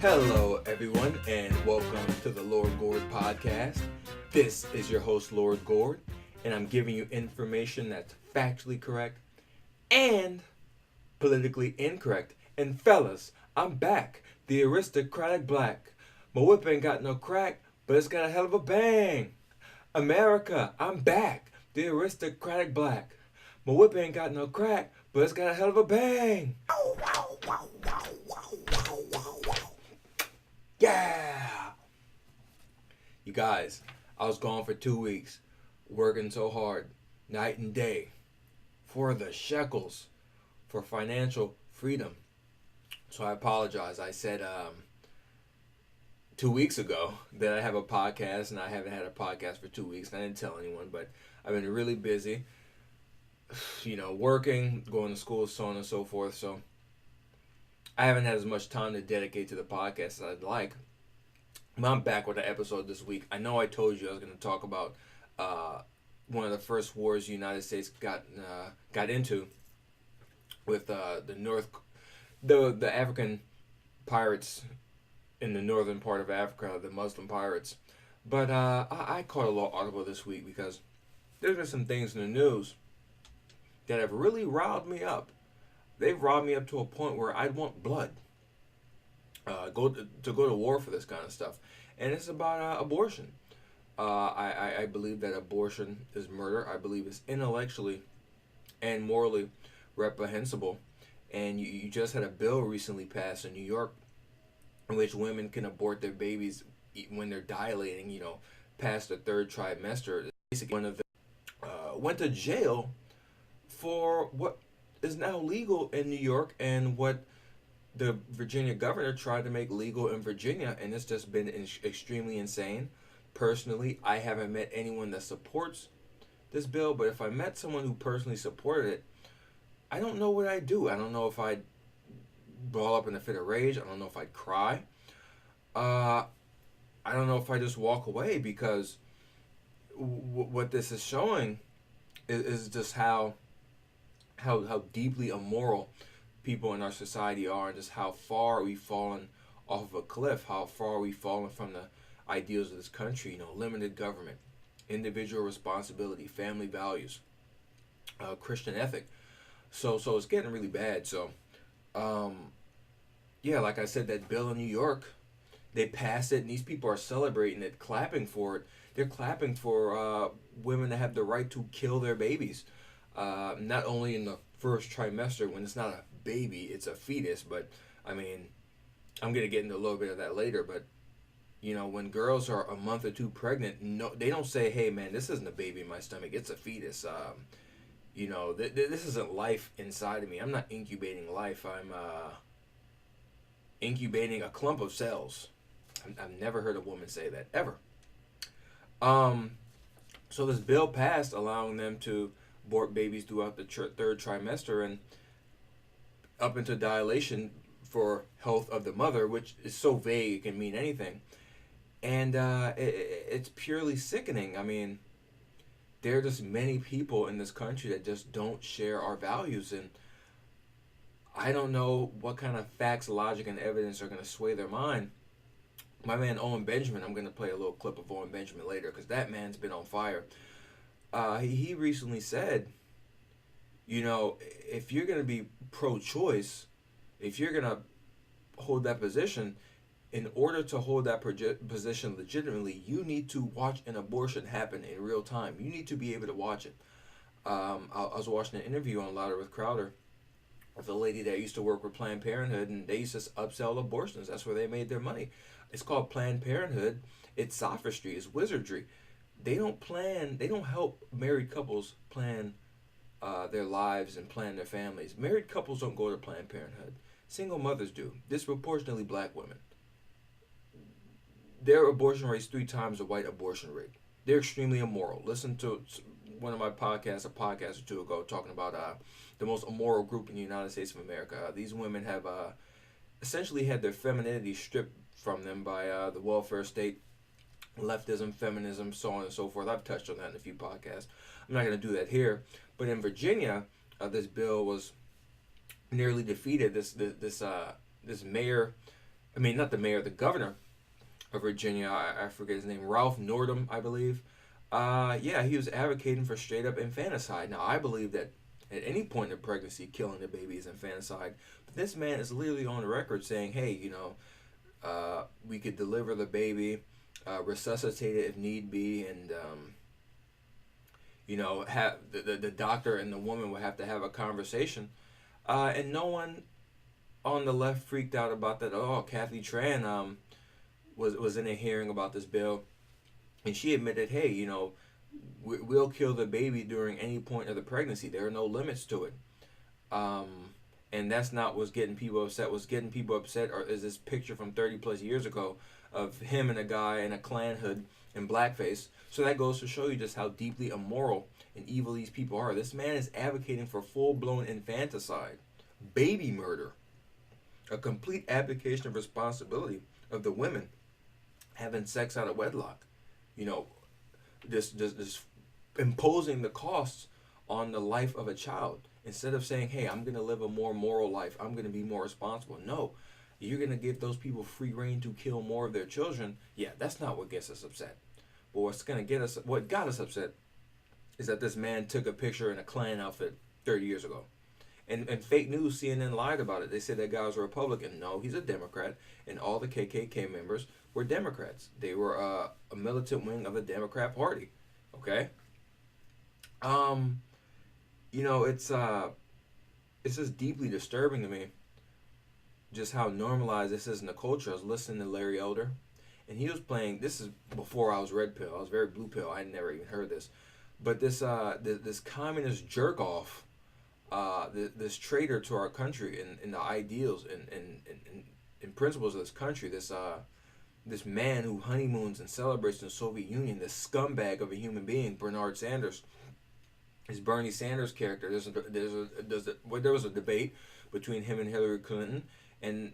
Hello, everyone, and welcome to the Lord Gord Podcast. This is your host, Lord Gord, and I'm giving you information that's factually correct and politically incorrect. And fellas, I'm back, the aristocratic black. My whip ain't got no crack, but it's got a hell of a bang. America, I'm back, the aristocratic black. My whip ain't got no crack, but it's got a hell of a bang. Yeah! You guys, I was gone for 2 weeks, working so hard, night and day, for the shekels, for financial freedom. So I apologize. I said 2 weeks ago that I have a podcast, and I haven't had a podcast for 2 weeks, and I didn't tell anyone, but I've been really busy, working, going to school, so on and so forth, so I haven't had as much time to dedicate to the podcast as I'd like. But I'm back with an episode this week. I know I told you I was going to talk about one of the first wars the United States got into with the African pirates in the northern part of Africa, the Muslim pirates. But I caught a little article this week because there's been some things in the news that have really riled me up. They've riled me up to a point where I'd want blood. Go to war for this kind of stuff. And it's about abortion. I believe that abortion is murder. I believe it's intellectually and morally reprehensible. And you just had a bill recently passed in New York in which women can abort their babies when they're dilating, past the third trimester. Basically, one of them went to jail for what is now legal in New York and what the Virginia governor tried to make legal in Virginia, and it's just been extremely insane. Personally, I haven't met anyone that supports this bill, but if I met someone who personally supported it, I don't know what I'd do. I don't know if I'd brawl up in a fit of rage. I don't know if I'd cry. I don't know if I just walk away, because what this is showing is just how deeply immoral people in our society are, and just how far we've fallen off of a cliff, how far we've fallen from the ideals of this country, limited government, individual responsibility, family values, Christian ethic. So it's getting really bad. So, like I said, that bill in New York, they passed it, and these people are celebrating it, clapping for it. They're clapping for women to have the right to kill their babies. Not only in the first trimester, when it's not a baby, it's a fetus. But I mean, I'm gonna get into a little bit of that later. But when girls are a month or two pregnant, no, they don't say, "Hey, man, this isn't a baby in my stomach; it's a fetus." This isn't life inside of me. I'm not incubating life. I'm incubating a clump of cells. I've never heard a woman say that ever. So this bill passed, allowing them to abort babies throughout the third trimester and up into dilation for health of the mother, which is so vague it can mean anything. And it's purely sickening. I mean, there are just many people in this country that just don't share our values, and I don't know what kind of facts, logic, and evidence are going to sway their mind. My man Owen Benjamin, I'm going to play a little clip of Owen Benjamin later, because that man's been on fire. He recently said, if you're going to be pro-choice, if you're going to hold that position, in order to hold that position legitimately, you need to watch an abortion happen in real time. You need to be able to watch it. I was watching an interview on Louder with Crowder with a lady that used to work with Planned Parenthood, and they used to upsell abortions. That's where they made their money. It's called Planned Parenthood. It's sophistry. It's wizardry. They don't help married couples plan their lives and plan their families. Married couples don't go to Planned Parenthood. Single mothers do. Disproportionately black women. Their abortion rate's 3 times the white abortion rate. They're extremely immoral. Listen to one of my podcasts, a podcast or two ago, talking about the most immoral group in the United States of America. These women have essentially had their femininity stripped from them by the welfare state, leftism, feminism, so on and so forth. I've touched on that in a few podcasts. I'm not going to do that here. But in Virginia, this bill was nearly defeated. This mayor I mean, not the mayor, the governor of Virginia. I forget his name. Ralph Northam, I believe. Yeah, he was advocating for straight up infanticide. Now, I believe that at any point in pregnancy, killing the baby is infanticide. But this man is literally on the record saying, hey, we could deliver the baby, resuscitate it if need be, and have the doctor and the woman would have to have a conversation. And no one on the left freaked out about that. Oh, Kathy Tran was in a hearing about this bill, and she admitted, hey, we'll kill the baby during any point of the pregnancy. There are no limits to it. And that's not what's getting people upset. What's getting people upset is this picture from 30 plus years ago of him and a guy in a Klan hood in blackface. So that goes to show you just how deeply immoral and evil these people are. This man is advocating for full-blown infanticide, baby murder, a complete abdication of responsibility of the women having sex out of wedlock. This imposing the costs on the life of a child. Instead of saying, hey, I'm going to live a more moral life, I'm going to be more responsible. No, you're going to give those people free reign to kill more of their children. Yeah, that's not what gets us upset. But what got us upset is that this man took a picture in a Klan outfit 30 years ago. And fake news, CNN lied about it. They said that guy was a Republican. No, he's a Democrat. And all the KKK members were Democrats. They were a militant wing of the Democrat Party. Okay? It's just deeply disturbing to me just how normalized this is in the culture. I was listening to Larry Elder, and he was playing. This is before I was red pill. I was very blue pill. I had never even heard this, but this communist jerk off, this traitor to our country and the ideals and principles of this country. This man who honeymoons and celebrates in the Soviet Union. This scumbag of a human being, Bernard Sanders. His Bernie Sanders character. There was a debate between him and Hillary Clinton, and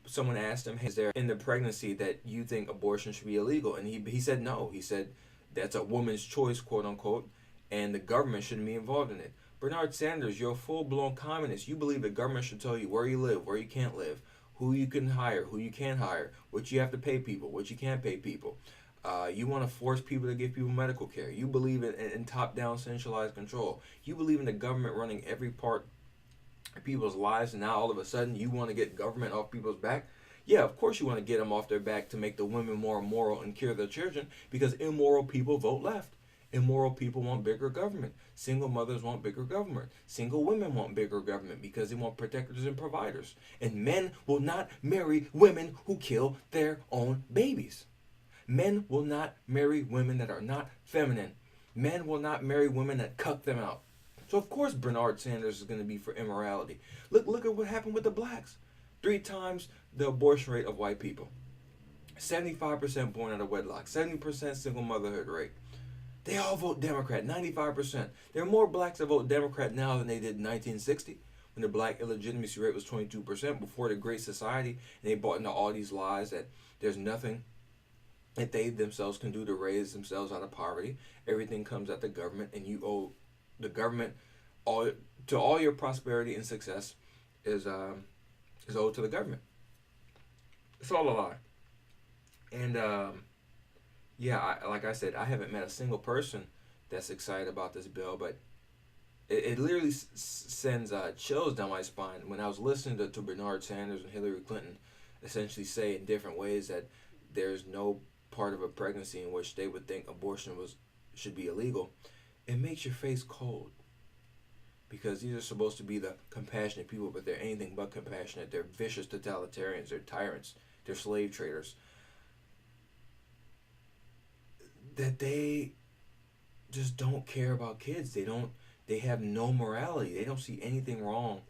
someone asked him, hey, is there in the pregnancy that you think abortion should be illegal? And he said no. He said that's a woman's choice, quote unquote, and the government shouldn't be involved in it. Bernard Sanders, you're a full-blown communist. You believe the government should tell you where you live, where you can't live, who you can hire, who you can't hire, what you have to pay people, what you can't pay people. You want to force people to give people medical care. You believe in top-down centralized control. You believe in the government running every part of people's lives, and now all of a sudden you want to get government off people's back? Yeah, of course you want to get them off their back to make the women more moral and cure their children, because immoral people vote left. Immoral people want bigger government. Single mothers want bigger government. Single women want bigger government because they want protectors and providers. And men will not marry women who kill their own babies. Men will not marry women that are not feminine. Men will not marry women that cuck them out. So of course Bernard Sanders is going to be for immorality. Look at what happened with the blacks. 3 times the abortion rate of white people. 75% born out of wedlock. 70% single motherhood rate. They all vote Democrat. 95%. There are more blacks that vote Democrat now than they did in 1960. When the black illegitimacy rate was 22% before the Great Society. And they bought into all these lies that there's nothing that they themselves can do to raise themselves out of poverty. Everything comes at the government, and you owe the government all your prosperity and success is owed to the government. It's all a lie. And like I said, I haven't met a single person that's excited about this bill, but it literally sends chills down my spine when I was listening to Bernard Sanders and Hillary Clinton essentially say in different ways that there's no part of a pregnancy in which they would think abortion should be illegal. It makes your face cold, because these are supposed to be the compassionate people, but they're anything but compassionate. They're vicious totalitarians. They're tyrants. They're slave traders. That they just don't care about kids. They have no morality. They don't see anything wrong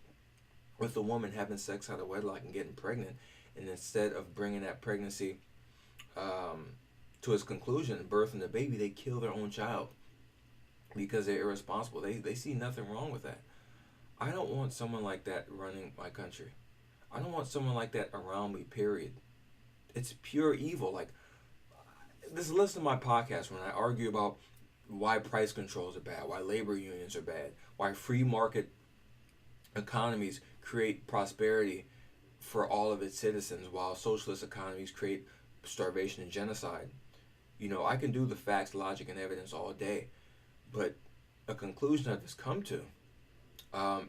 with a woman having sex out of wedlock and getting pregnant, and instead of bringing that pregnancy to its conclusion and birthing the baby, they kill their own child because they're irresponsible. They see nothing wrong with that. I don't want someone like that running my country. I don't want someone like that around me, period. It's pure evil. Like, listen to my podcast when I argue about why price controls are bad, why labor unions are bad, why free market economies create prosperity for all of its citizens, while socialist economies create starvation and genocide. I can do the facts, logic, and evidence all day, but a conclusion I've just come to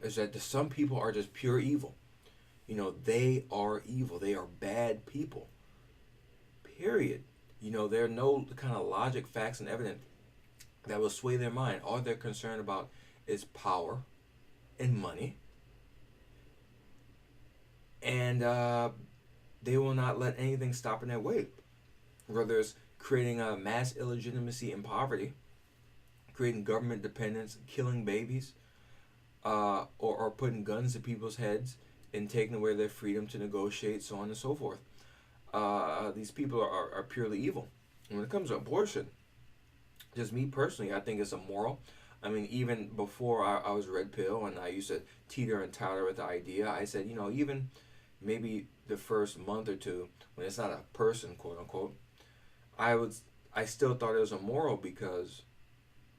is that some people are just pure evil. They are evil. They are bad people. Period. There are no kind of logic, facts, and evidence that will sway their mind. All they're concerned about is power and money. And they will not let anything stop in their way. Whether it's creating a mass illegitimacy and poverty, creating government dependence, killing babies, or putting guns to people's heads and taking away their freedom to negotiate, so on and so forth. These people are purely evil. And when it comes to abortion, just me personally, I think it's immoral. I mean, even before I was red pill and I used to teeter and totter with the idea, I said, even maybe the first month or two, when it's not a person, quote unquote, I still thought it was immoral because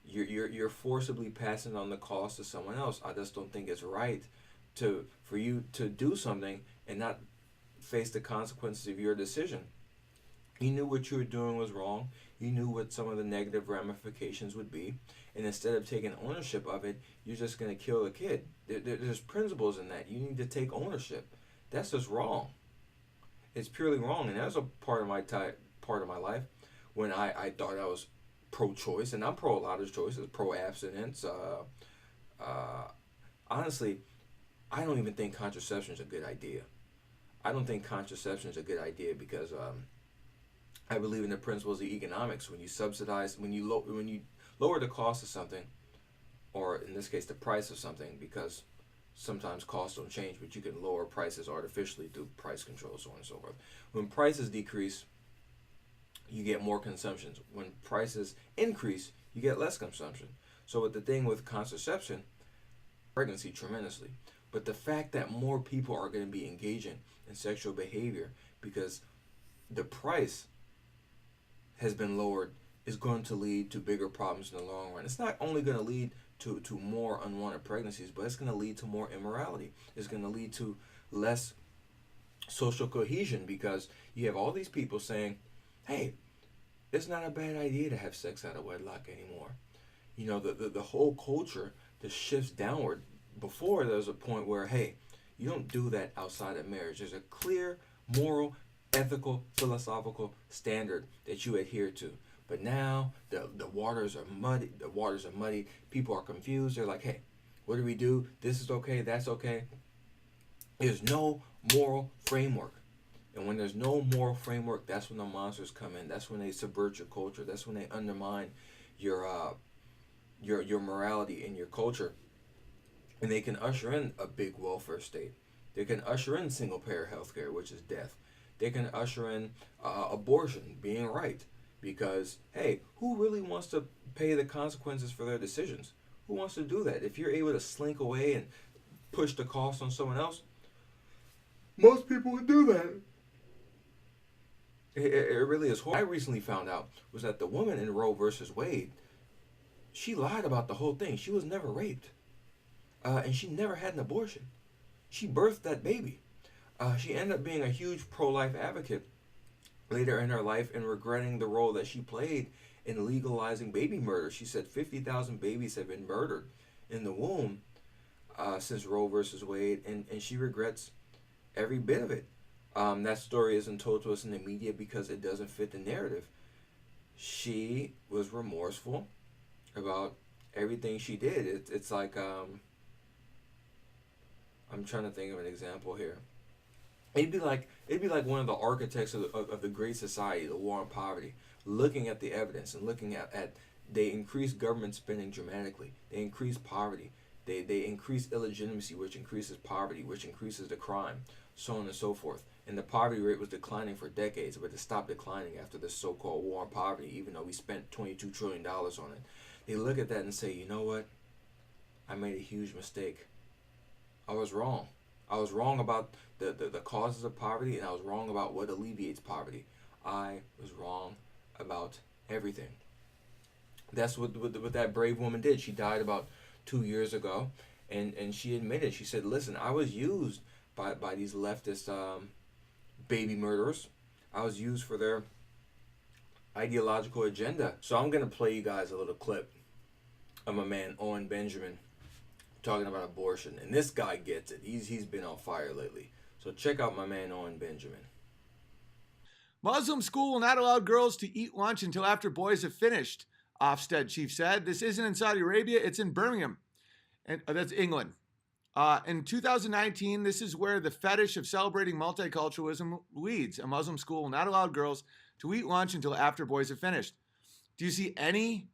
you're forcibly passing on the cost to someone else. I just don't think it's right for you to do something and not face the consequences of your decision. You knew what you were doing was wrong. You knew what some of the negative ramifications would be. And instead of taking ownership of it, you're just going to kill the kid. There's principles in that. You need to take ownership. That's just wrong. It's purely wrong. And that was a part of my life when I thought I was pro-choice. And I'm pro a lot of choices, pro-abstinence. Honestly, I don't even think contraception is a good idea. I don't think contraception is a good idea because I believe in the principles of economics. When you subsidize, when you lower the cost of something, or in this case the price of something, because sometimes costs don't change, but you can lower prices artificially through price control, so on and so forth. When prices decrease, you get more consumption. When prices increase, you get less consumption. So with the thing with contraception, pregnancy tremendously. But the fact that more people are going to be engaging in sexual behavior because the price has been lowered is going to lead to bigger problems in the long run. It's not only going to lead to more unwanted pregnancies, but it's going to lead to more immorality. It's going to lead to less social cohesion because you have all these people saying, hey, it's not a bad idea to have sex out of wedlock anymore. The whole culture just shifts downward. Before, there was a point where, hey, you don't do that outside of marriage. There's a clear, moral, ethical, philosophical standard that you adhere to. But now the waters are muddy. The waters are muddy. People are confused. They're like, hey, what do we do? This is okay. That's okay. There's no moral framework. And when there's no moral framework, that's when the monsters come in. That's when they subvert your culture. That's when they undermine your morality and your culture. And they can usher in a big welfare state. They can usher in single-payer healthcare, which is death. They can usher in abortion being right. Because, hey, who really wants to pay the consequences for their decisions? Who wants to do that? If you're able to slink away and push the cost on someone else, most people would do that. It really is horrible. What I recently found out was that the woman in Roe versus Wade, she lied about the whole thing. She was never raped. And she never had an abortion. She birthed that baby. She ended up being a huge pro-life advocate later in her life and regretting the role that she played in legalizing baby murder. She said 50,000 babies have been murdered in the womb since Roe versus Wade, and she regrets every bit of it. That story isn't told to us in the media because it doesn't fit the narrative. She was remorseful about everything she did. It's like... I'm trying to think of an example here. It'd be like one of the architects of the Great Society, the War on Poverty, looking at the evidence and looking at they increase government spending dramatically. They increase poverty. They increase illegitimacy, which increases poverty, which increases the crime, so on and so forth. And the poverty rate was declining for decades, but it stopped declining after this so-called war on poverty, even though we spent $22 trillion on it. They look at that and say, you know what? I made a huge mistake. I was wrong. I was wrong about the causes of poverty, and I was wrong about what alleviates poverty. I was wrong about everything. That's what that brave woman did. She died about 2 years ago, and she admitted, she said, listen, I was used by these leftist baby murderers. I was used for their ideological agenda. So I'm going to play you guys a little clip of my man Owen Benjamin talking about abortion. And this guy gets it. He's been on fire lately. So check out my man Owen Benjamin. Muslim school will not allow girls to eat lunch until after boys have finished, Ofsted chief said. This isn't in Saudi Arabia, it's in Birmingham. And that's England. In 2019, this is where the fetish of celebrating multiculturalism leads. A Muslim school will not allow girls to eat lunch until after boys have finished. Do you see any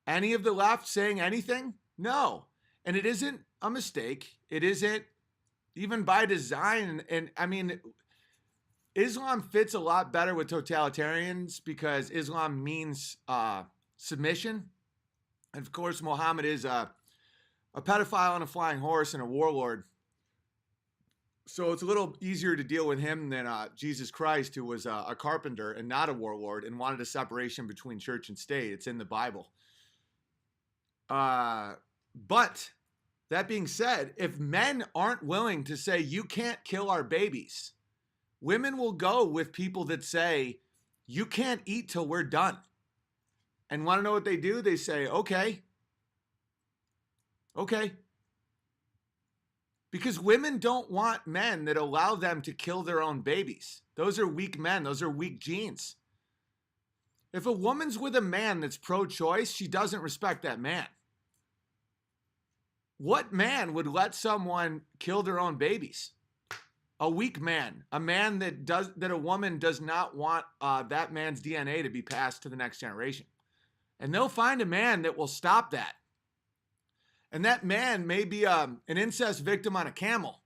of the left saying anything? No. And it isn't a mistake. It isn't even by design. And I mean, Islam fits a lot better with totalitarians because Islam means submission. And of course, Muhammad is a pedophile on a flying horse and a warlord. So it's a little easier to deal with him than Jesus Christ, who was a carpenter and not a warlord and wanted a separation between church and state. It's in the Bible. But that being said, if men aren't willing to say, you can't kill our babies, women will go with people that say, you can't eat till we're done. And want to know what they do? They say, okay. Because women don't want men that allow them to kill their own babies. Those are weak men. Those are weak genes. If a woman's with a man that's pro-choice, she doesn't respect that man. What man would let someone kill their own babies? A weak man, a man that a woman does not want that man's DNA to be passed to the next generation. And they'll find a man that will stop that. And that man may be an incest victim on a camel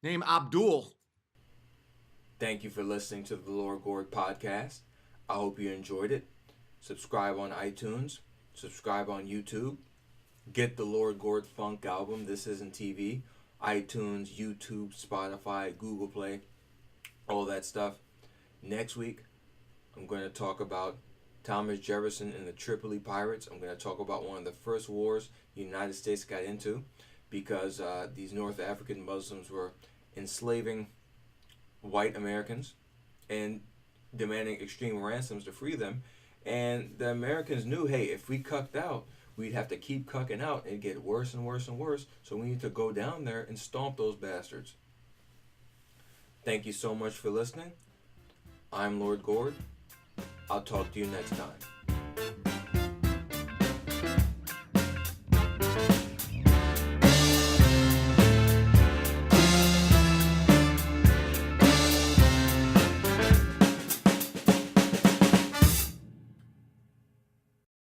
named Abdul. Thank you for listening to the Lord Gord Podcast. I hope you enjoyed it. Subscribe on iTunes. Subscribe on YouTube. Get the Lord Gord Funk album, This Isn't TV. iTunes, YouTube, Spotify, Google Play, all that stuff. Next week, I'm going to talk about Thomas Jefferson and the Tripoli Pirates. I'm going to talk about one of the first wars the United States got into because these North African Muslims were enslaving white Americans and demanding extreme ransoms to free them. And the Americans knew, hey, if we cucked out, we'd have to keep cucking out and get worse and worse and worse. So we need to go down there and stomp those bastards. Thank you so much for listening. I'm Lord Gord. I'll talk to you next time.